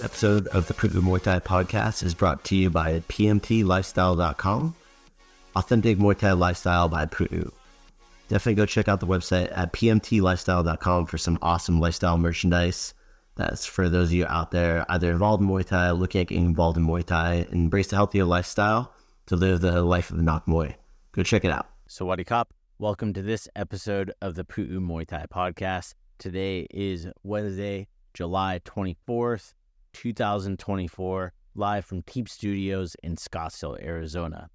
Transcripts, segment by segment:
Episode of the Pu'u Muay Thai Podcast is brought to you by pmtlifestyle.com, authentic Muay Thai lifestyle by Pu'u. Definitely go check out the website at pmtlifestyle.com for some awesome lifestyle merchandise. That's for those of you out there either involved in Muay Thai, looking at getting involved in Muay Thai, and embrace a healthier lifestyle to live the life of the Nak Muay. Go check it out. Sawadee Kop. Welcome to this episode of the Pu'u Muay Thai Podcast. Today is Wednesday, July 24th, 2024, live from Teep Studios in Scottsdale, Arizona.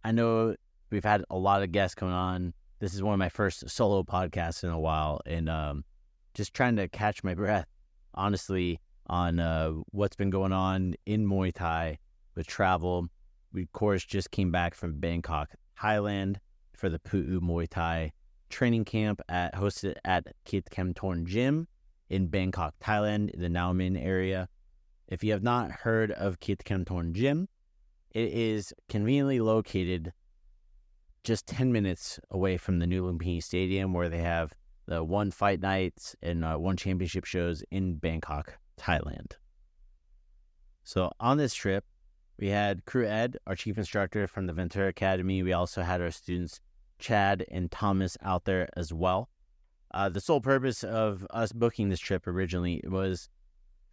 I know we've had a lot of guests coming on. This is one of my first solo podcasts in a while, and just trying to catch my breath, honestly, on what's been going on in Muay Thai with travel. We, of course, just came back from Bangkok, Thailand, for the Pu'u Muay Thai training camp hosted at Kit Kem Torn Gym in Bangkok, Thailand, in the Nam Minh area. If you have not heard of Kit Kem Torn Gym, it is conveniently located just 10 minutes away from the new Lumpini Stadium, where they have the one fight nights and one championship shows in Bangkok, Thailand. So on this trip, we had Kru Ed, our chief instructor from the Ventura Academy. We also had our students Chad and Thomas out there as well. The sole purpose of us booking this trip originally was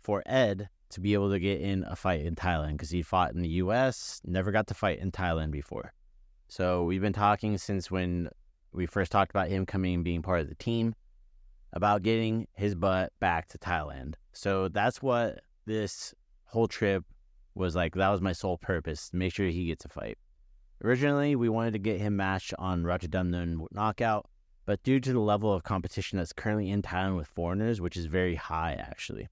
for Ed to be able to get in a fight in Thailand, because he fought in the U.S., never got to fight in Thailand before. So we've been talking since when we first talked about him coming and being part of the team about getting his butt back to Thailand. So that's what this whole trip was like. That was my sole purpose, to make sure he gets a fight. Originally, we wanted to get him matched on Rajadamnern Knockout, but due to the level of competition that's currently in Thailand with foreigners, which is very high actually,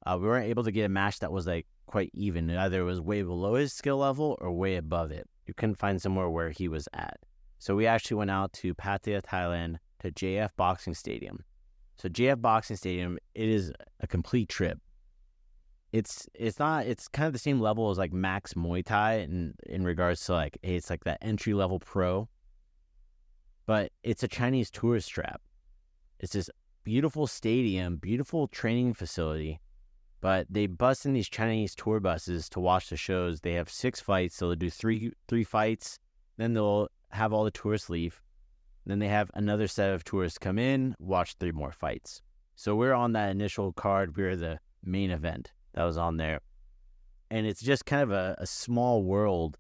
we weren't able to get a match that was like quite even. Either it was way below his skill level or way above it. You couldn't find somewhere where he was at. So we actually went out to Pattaya, Thailand, to JF Boxing Stadium. So JF Boxing Stadium, it is a complete trip. It's kind of the same level as like Max Muay Thai in regards to like, hey, it's like that entry level pro, but it's a Chinese tourist trap. It's this beautiful stadium, beautiful training facility, but they bus in these Chinese tour buses to watch the shows. They have 6 fights, so they'll do three fights, then they'll have all the tourists leave. Then they have another set of tourists come in, watch 3 more fights. So we're on that initial card. We're the main event that was on there. And it's just kind of a small world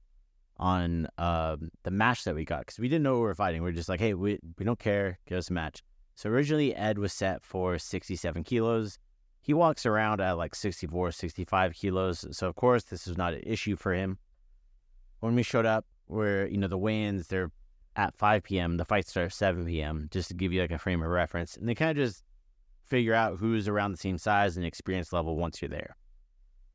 on the match that we got, because we didn't know what we were fighting. We're just like, hey, we don't care, give us a match. So originally Ed was set for 67 kilos. He walks around at like 64, 65 kilos. So of course this is not an issue for him. When we showed up, where, the weigh-ins, they're at 5 p.m. The fights start at 7 p.m., just to give you like a frame of reference. And they kind of just figure out who's around the same size and experience level once you're there.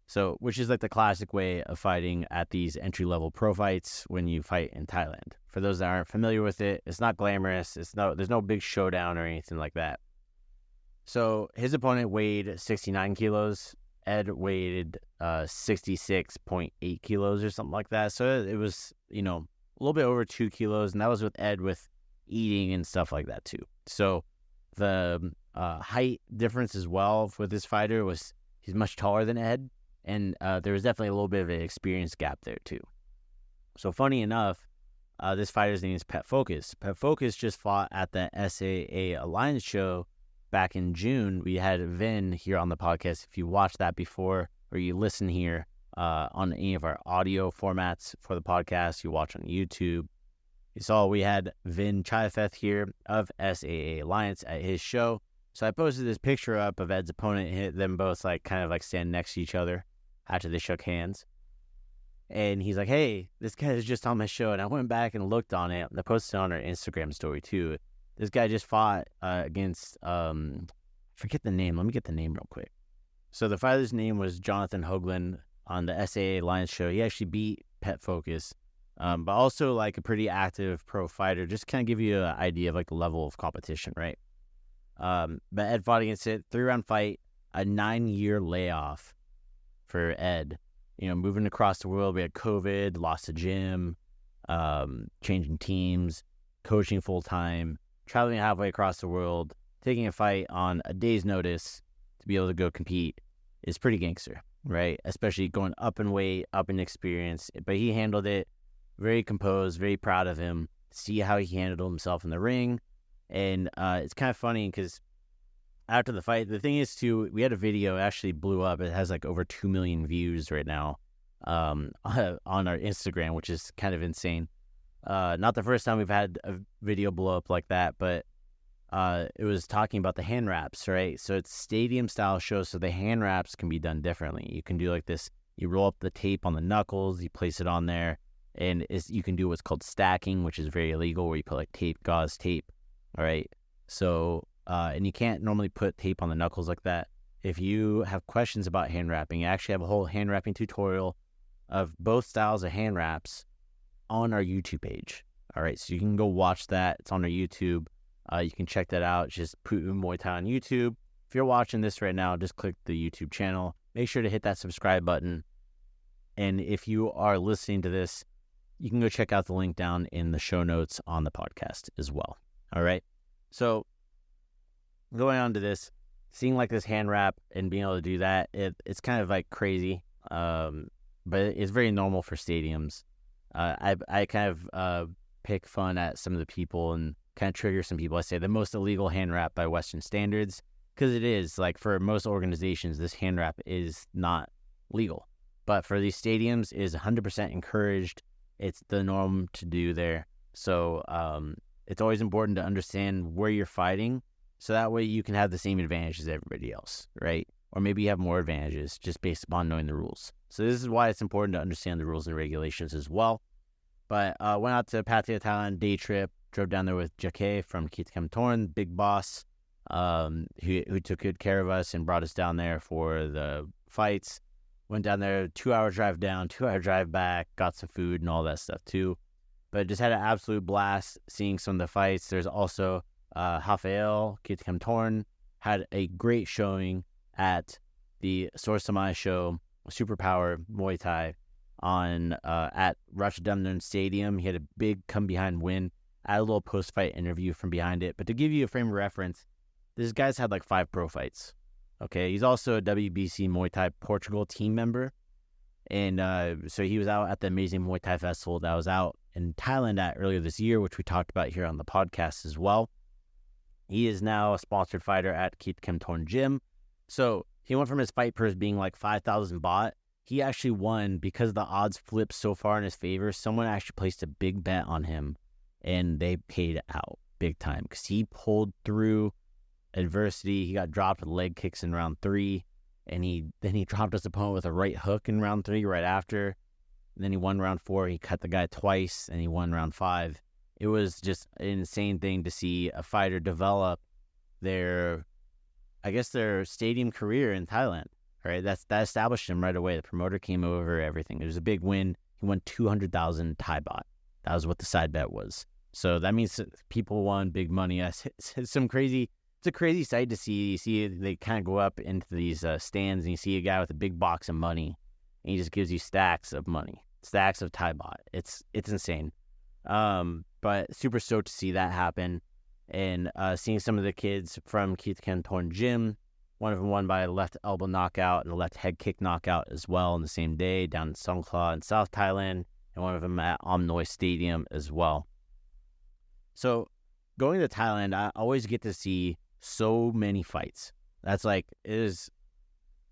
So, which is like the classic way of fighting at these entry-level pro fights when you fight in Thailand. For those that aren't familiar with it, it's not glamorous. There's no big showdown or anything like that. So his opponent weighed 69 kilos. Ed weighed 66.8 kilos or something like that. So it was, a little bit over 2 kilos. And that was with Ed with eating and stuff like that too. So the height difference as well with this fighter was he's much taller than Ed. And there was definitely a little bit of an experience gap there too. So funny enough, this fighter's name is Pet Focus. Pet Focus just fought at the SAA Alliance show back in June. We had Vin here on the podcast. If you watched that before, or you listen here on any of our audio formats for the podcast, you watch on YouTube, you saw we had Vin Chiafeth here of SAA Alliance at his show. So I posted this picture up of Ed's opponent, hit them both like kind of like stand next to each other after they shook hands. And he's like, hey, this guy is just on my show. And I went back and looked on it. And I posted it on our Instagram story too. This guy just fought against, forget the name. Let me get the name real quick. So the fighter's name was Jonathan Hoagland on the SAA Alliance show. He actually beat Pet Focus, but also like a pretty active pro fighter. Just kind of give you an idea of like the level of competition, right? But Ed fought against it. 3-round fight, a 9-year layoff for Ed. Moving across the world, we had COVID, lost the gym, changing teams, coaching full-time, traveling halfway across the world, taking a fight on a day's notice to be able to go compete is pretty gangster, right? Especially going up in weight, up in experience. But he handled it very composed, very proud of him. See how he handled himself in the ring. And it's kind of funny because after the fight, the thing is too, we had a video, it actually blew up. It has like over 2 million views right now on our Instagram, which is kind of insane. Not the first time we've had a video blow up like that, but it was talking about the hand wraps, right? So it's stadium style show, so the hand wraps can be done differently. You can do like this, you roll up the tape on the knuckles, you place it on there, and you can do what's called stacking, which is very illegal, where you put like tape, gauze tape, all right? So, and you can't normally put tape on the knuckles like that. If you have questions about hand wrapping, I actually have a whole hand wrapping tutorial of both styles of hand wraps on our YouTube page. All right, so you can go watch that. It's on our YouTube. You can check that out. It's just Pu'u Muay Thai on YouTube. If you're watching this right now, just click the YouTube channel. Make sure to hit that subscribe button. And if you are listening to this, you can go check out the link down in the show notes on the podcast as well. All right. So going on to this, seeing like this hand wrap and being able to do that, it's kind of like crazy. But it's very normal for stadiums. I kind of pick fun at some of the people and kind of trigger some people. I say the most illegal hand wrap by Western standards, because it is. Like for most organizations, this hand wrap is not legal. But for these stadiums, it is 100% encouraged. It's the norm to do there. So it's always important to understand where you're fighting, so that way you can have the same advantage as everybody else, right? Or maybe you have more advantages just based upon knowing the rules. So this is why it's important to understand the rules and regulations as well. But went out to Pattaya, Thailand, day trip, drove down there with Jake from Thorn, big boss, who took good care of us and brought us down there for the fights. Went down there, 2-hour drive down, 2-hour drive back, got some food and all that stuff too. But just had an absolute blast seeing some of the fights. There's also Rafael, Thorn, had a great showing at the Sorsamai show, Superpower Muay Thai, on at Rajadamnern Stadium. He had a big come-behind win. I had a little post-fight interview from behind it. But to give you a frame of reference, this guy's had like 5 pro fights. Okay, he's also a WBC Muay Thai Portugal team member. And so he was out at the Amazing Muay Thai Festival that was out in Thailand at earlier this year, which we talked about here on the podcast as well. He is now a sponsored fighter at Thorn Gym. So he went from his fight purse being like 5,000 baht. He actually won because the odds flipped so far in his favor. Someone actually placed a big bet on him, and they paid out big time because he pulled through adversity. He got dropped with leg kicks in round 3, and then he dropped his opponent with a right hook in round 3 right after. And then he won round 4. He cut the guy twice, and he won round 5. It was just an insane thing to see a fighter develop their stadium career in Thailand. Right, that established him right away. The promoter came over, everything. It was a big win. He won 200,000 Thai baht. That was what the side bet was. So that means people won big money. It's a crazy sight to see. You see they kind of go up into these stands, and you see a guy with a big box of money, and he just gives you stacks of money, stacks of Thai baht. It's insane. But super stoked to see that happen, and seeing some of the kids from Thorn Gym. One of them won by a left elbow knockout and a left head kick knockout as well on the same day down in Songkhla in South Thailand, and one of them at Omnoi Stadium as well. So going to Thailand, I always get to see so many fights. That's like, it is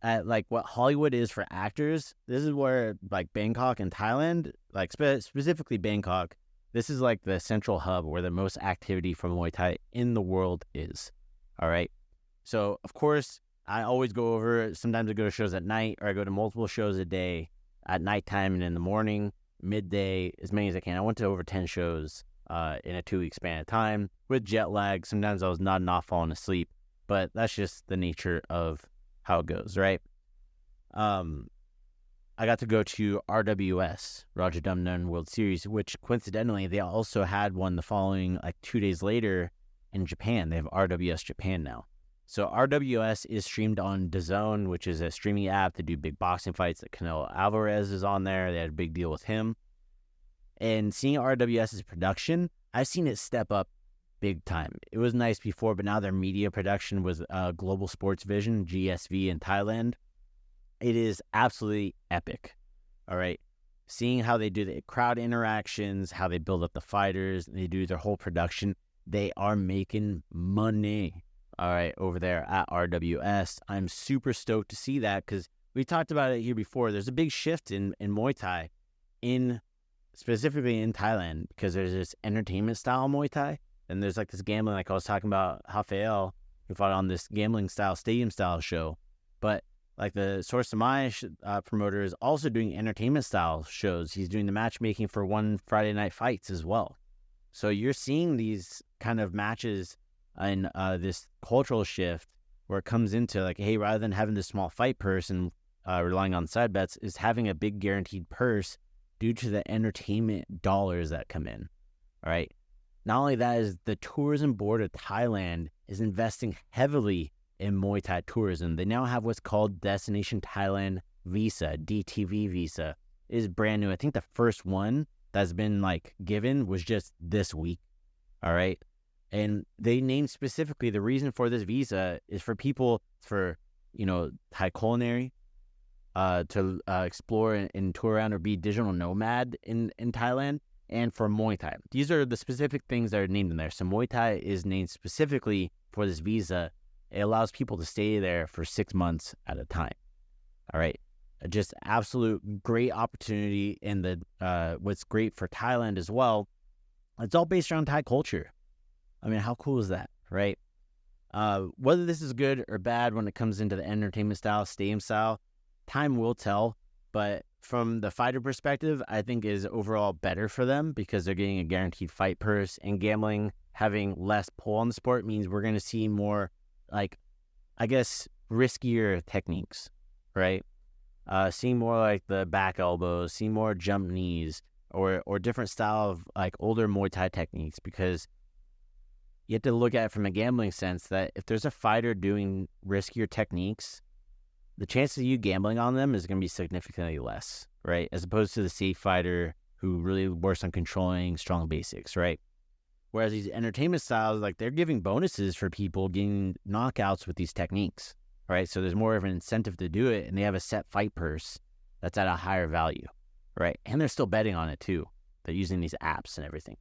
at like what Hollywood is for actors. This is where like Bangkok and Thailand, like specifically Bangkok, this is like the central hub where the most activity from Muay Thai in the world is. All right. So, of course, I always go over, sometimes I go to shows at night, or I go to multiple shows a day at nighttime and in the morning, midday, as many as I can. I went to over 10 shows in a 2-week span of time with jet lag. Sometimes I was nodding off, falling asleep, but that's just the nature of how it goes, right? I got to go to RWS, Rajadamnern World Series, which coincidentally, they also had one the following, like 2 days later, in Japan. They have RWS Japan now. So RWS is streamed on DAZN, which is a streaming app to do big boxing fights. Like Canelo Alvarez is on there. They had a big deal with him. And seeing RWS's production, I've seen it step up big time. It was nice before, but now their media production with Global Sports Vision, GSV in Thailand, it is absolutely epic. All right. Seeing how they do the crowd interactions, how they build up the fighters, they do their whole production, they are making money. All right, over there at RWS. I'm super stoked to see that because we talked about it here before. There's a big shift in Muay Thai, specifically in Thailand, because there's this entertainment style Muay Thai, and there's like this gambling, like I was talking about Rafael, who fought on this gambling style, stadium style show. But like the Source of My promoter is also doing entertainment style shows. He's doing the matchmaking for one Friday night fights as well. So you're seeing these kind of matches and this cultural shift where it comes into like, hey, rather than having this small fight purse and relying on side bets, is having a big guaranteed purse due to the entertainment dollars that come in. All right. Not only that, is the tourism board of Thailand is investing heavily in Muay Thai tourism. They now have what's called Destination Thailand Visa, DTV visa. It is brand new. I think the first one that's been like given was just this week. All right. And they named specifically the reason for this visa is for people for, Thai culinary, to explore and tour around or be digital nomad in Thailand, and for Muay Thai. These are the specific things that are named in there. So Muay Thai is named specifically for this visa. It allows people to stay there for 6 months at a time. All right. Just absolute great opportunity. And what's great for Thailand as well, it's all based around Thai culture. I mean, how cool is that, right? Whether this is good or bad when it comes into the entertainment style, stadium style, time will tell. But from the fighter perspective, I think is overall better for them because they're getting a guaranteed fight purse, and gambling having less pull on the sport means we're going to see more, like, I guess, riskier techniques, right? Seeing more like the back elbows, seeing more jump knees, or different style of like older Muay Thai techniques, because you have to look at it from a gambling sense that if there's a fighter doing riskier techniques, the chance of you gambling on them is going to be significantly less, right? As opposed to the safe fighter who really works on controlling strong basics, right? Whereas these entertainment styles, like they're giving bonuses for people getting knockouts with these techniques, right? So there's more of an incentive to do it, and they have a set fight purse that's at a higher value, right? And they're still betting on it too. They're using these apps and everything.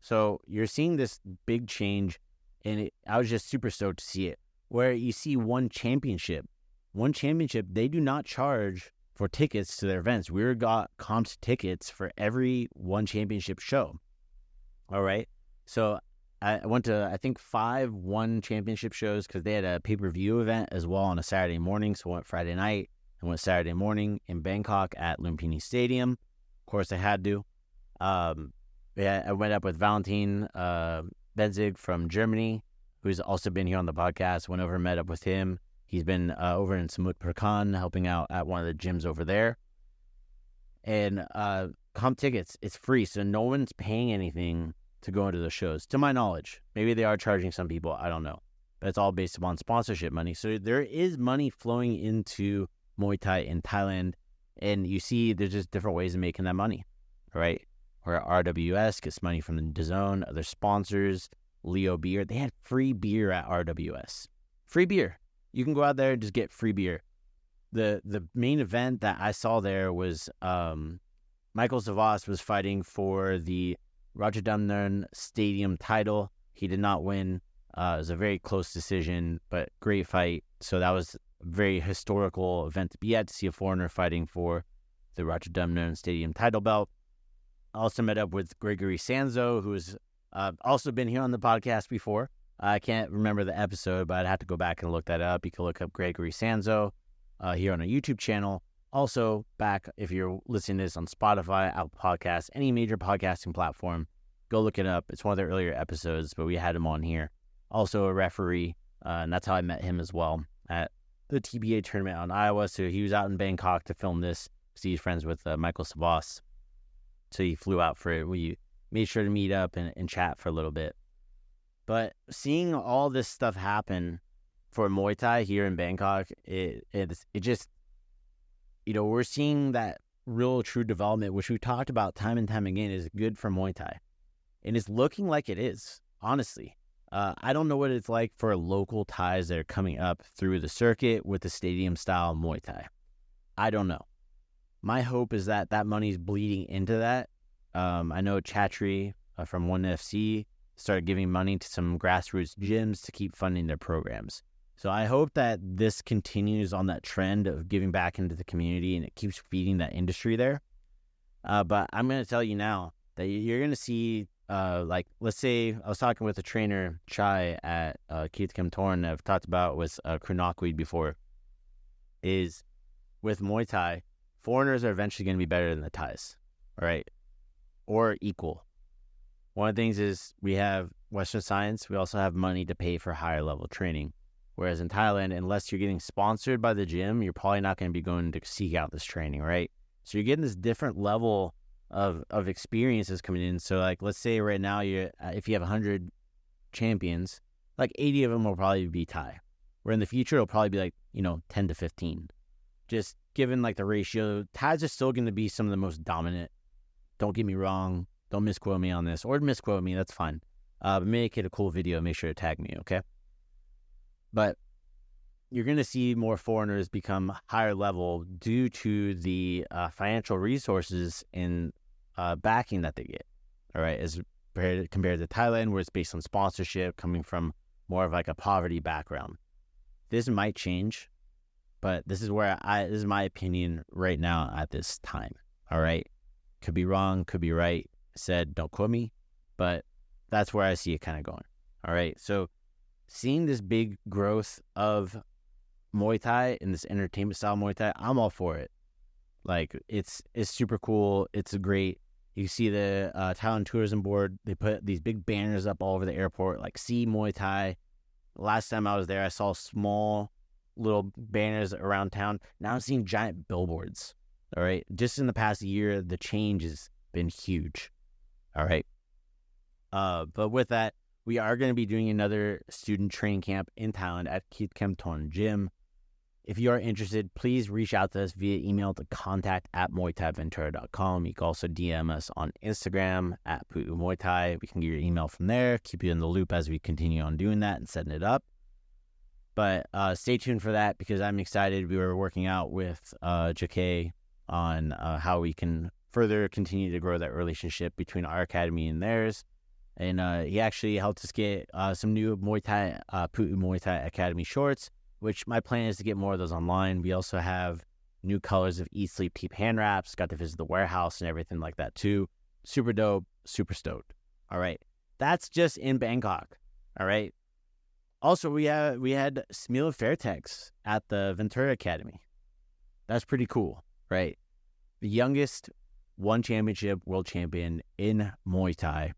So you're seeing this big change, and I was just super stoked to see it, where you see one championship, they do not charge for tickets to their events. We got comped tickets for every one championship show. All right. So I went to, I think, 5 one championship shows because they had a pay-per-view event as well on a Saturday morning. So I went Friday night and went Saturday morning in Bangkok at Lumpini Stadium. Of course, I had to. I went up with Valentin Benzig from Germany, who's also been here on the podcast. Went over and met up with him. He's been over in Samut Prakan helping out at one of the gyms over there. And comp tickets, it's free. So no one's paying anything to go into the shows, to my knowledge. Maybe they are charging some people. I don't know. But it's all based upon sponsorship money. So there is money flowing into Muay Thai in Thailand. And you see there's just different ways of making that money, right? Where RWS gets money from the DAZN, other sponsors, Leo Beer. They had free beer at RWS. Free beer. You can go out there and just get free beer. The main event that I saw there was Michael Savas was fighting for the Rajadamnern Stadium title. He did not win. It was a very close decision, but great fight. So that was a very historical event to be at, to see a foreigner fighting for the Rajadamnern Stadium title belt. I also met up with Gregory Sanzo, who's also been here on the podcast before. I can't remember the episode, but I'd have to go back and look that up. You can look up Gregory Sanzo here on our YouTube channel. Also, back if you're listening to this on Spotify, Apple Podcasts, any major podcasting platform, go look it up. It's one of the earlier episodes, but we had him on here. Also a referee, and that's how I met him as well at the TBA tournament on Iowa. So he was out in Bangkok to film this because he's friends with Michael Savas. So he flew out for it. We made sure to meet up and chat for a little bit. But seeing all this stuff happen for Muay Thai here in Bangkok, it just, we're seeing that real true development, which we talked about time and time again, is good for Muay Thai. And it's looking like it is, honestly. I don't know what it's like for local Thais that are coming up through the circuit with the stadium-style Muay Thai. I don't know. My hope is that money's bleeding into that. I know Chatri from 1FC started giving money to some grassroots gyms to keep funding their programs. So I hope that this continues on that trend of giving back into the community and it keeps feeding that industry there. But I'm going to tell you now that you're going to see, let's say I was talking with a trainer, Chai, at Keith Kim Torn, I've talked about with Kru Ed before, is with Muay Thai, foreigners are eventually going to be better than the Thais, all right? Or equal. One of the things is we have Western science, we also have money to pay for higher level training. Whereas in Thailand, unless you're getting sponsored by the gym, you're probably not going to be going to seek out this training, right? So you're getting this different level of experiences coming in. So like, let's say right now, if you have 100 champions, like 80 of them will probably be Thai. Where in the future, it'll probably be like, 10 to 15. Just given like the ratio, Thais are still going to be some of the most dominant. Don't get me wrong. Don't misquote me on this. Or misquote me, that's fine. But make it a cool video. Make sure to tag me, okay? But you're going to see more foreigners become higher level due to the financial resources and backing that they get, all right, as compared to Thailand, where it's based on sponsorship coming from more of like a poverty background. This might change, but this is this is my opinion right now at this time, all right? Could be wrong, could be right. Said, don't quote me, but that's where I see it kind of going, all right? So seeing this big growth of Muay Thai and this entertainment style Muay Thai, I'm all for it. Like it's super cool. It's great. You see the Thailand Tourism Board, they put these big banners up all over the airport, like see Muay Thai. Last time I was there, I saw small little banners around town. Now I'm seeing giant billboards. All right. Just in the past year, the change has been huge. All right. But with that, we are going to be doing another student training camp in Thailand at Keith Kim Torn Gym. If you are interested, please reach out to us via email to contact@muaythaiventura.com. You can also DM us on Instagram at Pu'u Muay Thai. We can get your email from there, keep you in the loop as we continue on doing that and setting it up. But stay tuned for that because I'm excited. We were working out with JK on how we can further continue to grow that relationship between our academy and theirs. And he actually helped us get some new Muay Thai, Pu'u Muay Thai Academy shorts, which my plan is to get more of those online. We also have new colors of Eat, Sleep, Teep hand wraps. Got to visit the warehouse and everything like that too. Super dope, super stoked. All right. That's just in Bangkok. All right. Also, we had Smila Fairtex at the Ventura Academy. That's pretty cool, right? The youngest one championship world champion in Muay Thai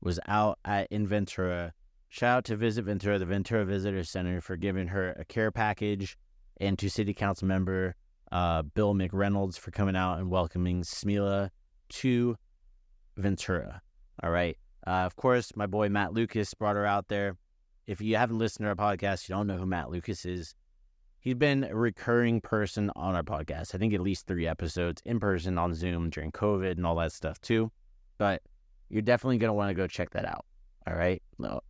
was out in Ventura. Shout out to Visit Ventura, the Ventura Visitor Center, for giving her a care package, and to City Council member Bill McReynolds for coming out and welcoming Smila to Ventura. All right. Of course, my boy Matt Lucas brought her out there. If you haven't listened to our podcast, you don't know who Matt Lucas is. He's been a recurring person on our podcast. I think at least 3 episodes in person on Zoom during COVID and all that stuff too. But you're definitely going to want to go check that out. All right. No.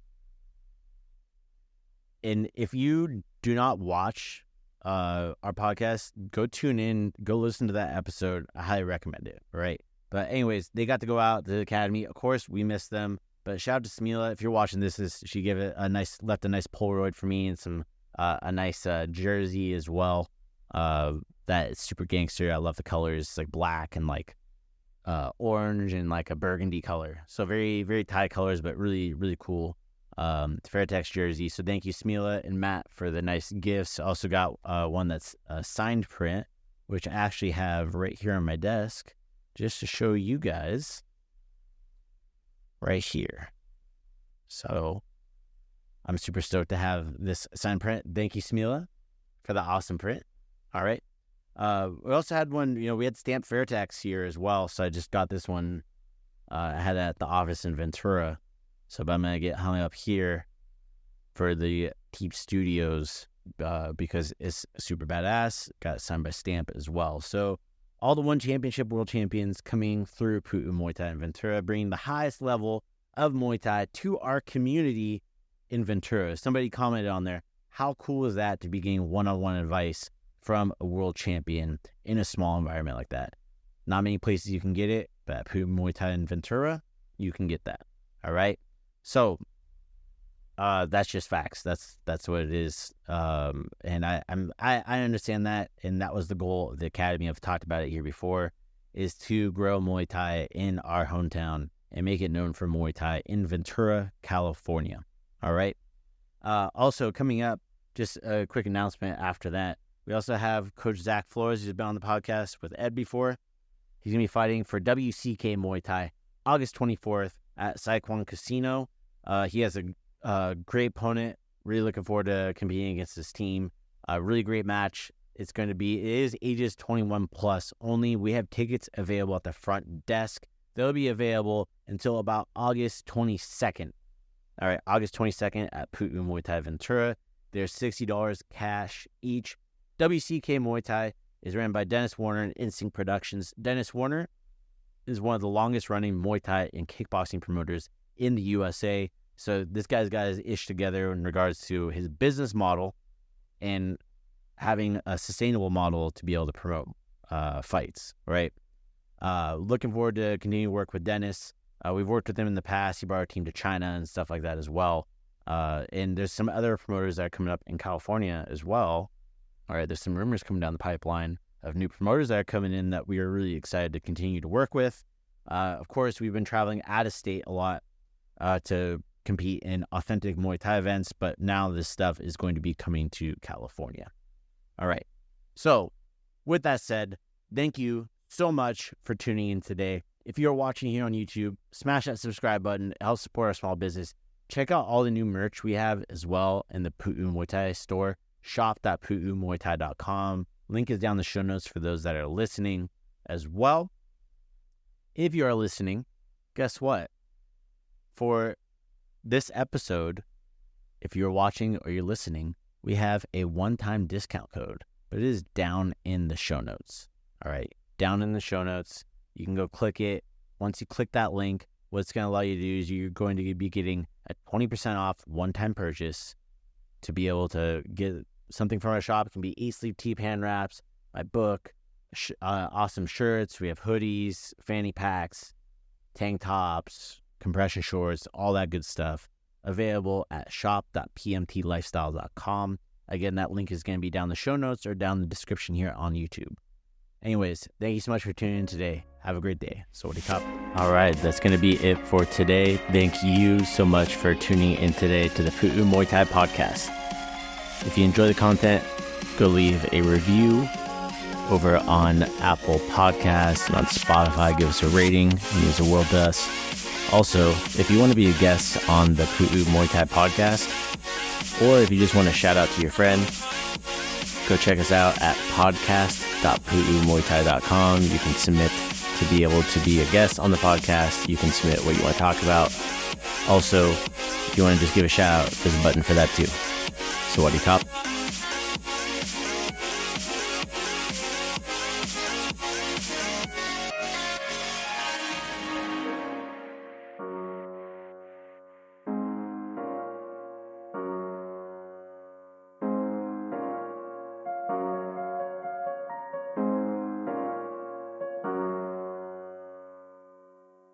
And if you do not watch our podcast, go tune in, go listen to that episode. I highly recommend it. All right. But anyways, they got to go out to the academy. Of course, we missed them. But shout out to Smila. If you're watching this, she gave it left a nice Polaroid for me and some a nice jersey as well. That is super gangster. I love the colors. It's like black and like orange and like a burgundy color. So very, very Thai colors, but really, really cool. Fairtex jersey. So thank you, Smila and Matt, for the nice gifts. I also got one that's a signed print, which I actually have right here on my desk, just to show you guys right here. So I'm super stoked to have this signed print. Thank you, Smila, for the awesome print. All right. We also had one, we had stamped Fairtex here as well. So I just got this one. I had it at the office in Ventura. So I'm going to get hung up here for the Teep Studios because it's super badass. Got it signed by Stamp as well. So all the one championship world champions coming through Pu'u Muay Thai in Ventura, bringing the highest level of Muay Thai to our community in Ventura. Somebody commented on there, how cool is that to be getting one-on-one advice from a world champion in a small environment like that? Not many places you can get it, but at Pu'u Muay Thai in Ventura, you can get that. All right? So that's just facts. That's what it is. And I understand that, and that was the goal of the academy. I've talked about it here before, is to grow Muay Thai in our hometown and make it known for Muay Thai in Ventura, California. All right. Also coming up, just a quick announcement after that. We also have Coach Zach Flores, who's been on the podcast with Ed before. He's going to be fighting for WCK Muay Thai August 24th at Saigon Casino. He has a great opponent. Really looking forward to competing against this team. A really great match. It is ages 21 plus only. We have tickets available at the front desk. They'll be available until about August 22nd. All right, August 22nd at Pu'u Muay Thai Ventura. They're $60 cash each. WCK Muay Thai is ran by Dennis Warner and Instinct Productions. Dennis Warner is one of the longest running Muay Thai and kickboxing promoters in the USA. So this guy's got his ish together in regards to his business model and having a sustainable model to be able to promote fights, right? Looking forward to continuing to work with Dennis. We've worked with him in the past. He brought our team to China and stuff like that as well. And there's some other promoters that are coming up in California as well. All right, there's some rumors coming down the pipeline of new promoters that are coming in that we are really excited to continue to work with. Of course, we've been traveling out of state a lot to compete in authentic Muay Thai events, but now this stuff is going to be coming to California. All right. So with that said, thank you so much for tuning in today. If you're watching here on YouTube, smash that subscribe button. It helps support our small business. Check out all the new merch we have as well in the Pu'u Muay Thai store, shop.pu'umuaythai.com. Link is down in the show notes for those that are listening as well. If you are listening, guess what? For this episode, if you're watching or you're listening, we have a one-time discount code, but it is down in the show notes. All right, down in the show notes. You can go click it. Once you click that link, what it's going to allow you to do is you're going to be getting a 20% off one-time purchase to be able to get something from our shop. It can be 8-sleeve Teep hand wraps, my book, awesome shirts. We have hoodies, fanny packs, tank tops, compression shorts, all that good stuff. Available at shop.pmtlifestyle.com. Again, that link is going to be down the show notes or down the description here on YouTube. Anyways, thank you so much for tuning in today. Have a great day. Sawadee Cup. All right, that's going to be it for today. Thank you so much for tuning in today to the Pu'u Muay Thai Podcast. If you enjoy the content, go leave a review over on Apple Podcasts and on Spotify. Give us a rating. It means the world to us. Also, if you want to be a guest on the Pu'u Muay Thai Podcast, or if you just want to shout out to your friend, go check us out at podcast.pu'umuaythai.com. You can submit to be able to be a guest on the podcast. You can submit what you want to talk about. Also, if you want to just give a shout out, there's a button for that too. Sawadee Cup.